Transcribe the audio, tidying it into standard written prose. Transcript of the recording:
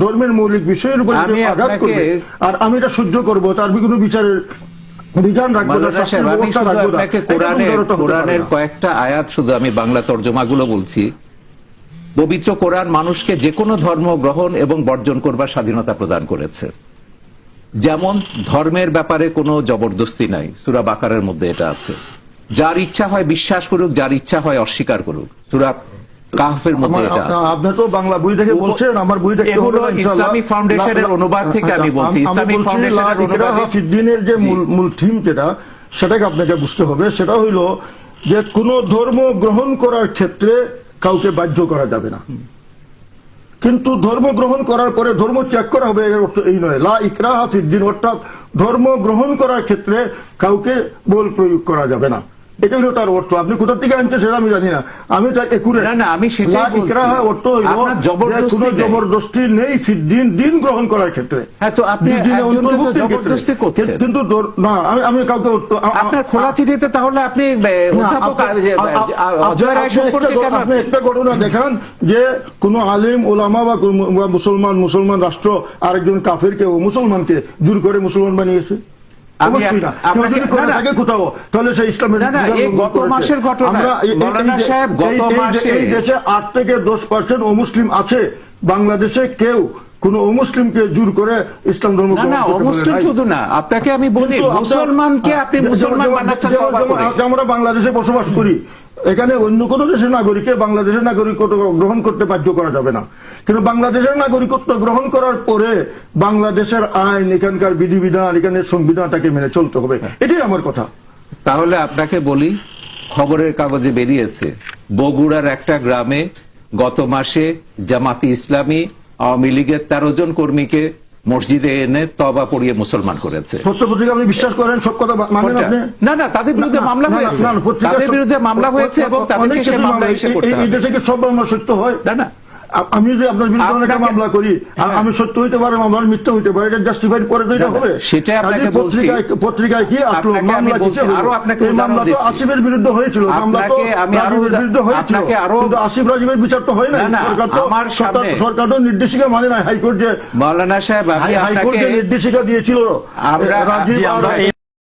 ধর্মের মৌলিক বিষয়ের উপর আঘাত করবে আর আমি এটা সহ্য করবো, তার কোনো বিচারের বিধান রাখবো না, ব্যবস্থা রাখবো না। কোরআনের কয়েকটা আয়াত শুধু আমি বাংলা তর্জমাগুলো বলছি। পবিত্র কোরআন মানুষকে যে কোনো ধর্ম গ্রহণ এবং বর্জন করবার স্বাধীনতা প্রদান করেছে। যেমন ধর্মের ব্যাপারে কোনো জবরদস্তি নাই, সূরা বাকারার মধ্যে এটা আছে। যার ইচ্ছা হয় বিশ্বাস করুক, যার ইচ্ছা হয় অস্বীকার করুক, সূরা কাহফের মধ্যে এটা আছে। আপনি তো বাংলা বই থেকে বলছেন, আমার বই থেকে ইসলামী ফাউন্ডেশনের অনুবাদ থেকে আমি বলছি। ইসলামী ফাউন্ডেশনের অনুবাদে ফিদ্দিনের যে মূল থিম যেটা, সেটাকে আপনাকে বুঝতে হবে। সেটা হইল যে কোন ধর্ম গ্রহণ করার ক্ষেত্রে কাউকে বাধ্য করা যাবে না, কিন্তু ধর্ম গ্রহণ করার পরে ধর্ম ত্যাগ করা হবে এই নয়। লা ইকরাহা ফিদ্দিন, অর্থাৎ ধর্ম গ্রহণ করার ক্ষেত্রে কাউকে বল প্রয়োগ করা যাবে না, এটা হলো তার অর্থ। আপনি কোথা থেকে আনতে সেটা আমি জানি না, আমি তার একুরে অর্থ হইল কোন জবরদস্তি নেই ফিদ্দিন, দিন গ্রহণ করার ক্ষেত্রে। কিন্তু না, আমি কাউকে আপনার খোলা চিঠিতে তাহলে আপনি একটা ঘটনা দেখান যে কোন আলিম ওলামা বা মুসলমান রাষ্ট্র আরেকজন কাফেরকে ও মুসলমানকে জোর করে মুসলমান বানিয়েছে। তাহলে সেই ইসলামের গত মাসের ঘটনা, এই দেশে 8 থেকে 10% অমুসলিম আছে। বাংলাদেশে কেউ কোন অমুসলিমকে জোর করে ইসলাম ধর্ম অমুসলিম শুধু না, আপনাকে আমি বলি মুসলমানকে আপনি মুসলমান বানাচ্ছেন। আমরা বাংলাদেশে বসবাস করি, এখানে অন্য কোন দেশের নাগরিককে বাংলাদেশের নাগরিকত্ব গ্রহণ করতে বাধ্য করা যাবে না, কিন্তু বাংলাদেশের নাগরিকত্ব গ্রহণ করার পরে বাংলাদেশের আইন, এখানকার বিধিবিধান, এখানের সংবিধানটাকে মেনে চলতে হবে, এটাই আমার কথা। তাহলে আপনাকে বলি, খবরের কাগজে বেরিয়েছে বগুড়ার একটা গ্রামে গত মাসে জামাতি ইসলামী আওয়ামী লীগের 13 জন কর্মীকে মসজিদে এনে তওবা পড়িয়ে মুসলমান করেছে। পত্রিকা আপনি বিশ্বাস করেন? সব কথা মানেন আপনি? না, তাদের বিরুদ্ধে মামলা হয়েছে, তাদের বিরুদ্ধে মামলা হয়েছে এবং তাদেরকে সেই মামলা এসে করতে হবে। এই দেশে কি সব মামলা সত্য হয়? না, আমি যদি আপনার বিরুদ্ধে অনেক মামলা করি, আমি সত্য হইতে পারে, মামলার মিথ্যা হইতে পারে, এটা জাস্টিফাইড করে তো এটা হবে। সেটাই আপনাকে বলছি। পত্রিকায় কি আসলো মামলা, এই মামলা তো আসিফের বিরুদ্ধে হয়েছিল, মামলা তো রাজীবের বিরুদ্ধে হয়েছিল, কিন্তু আসিফ রাজীবের বিচার তো হয় না। সরকার তো নির্দেশিকা মানে না, হাইকোর্ট যে মাওলানা সাহেব, হাইকোর্ট যে নির্দেশিকা দিয়েছিল রাজীব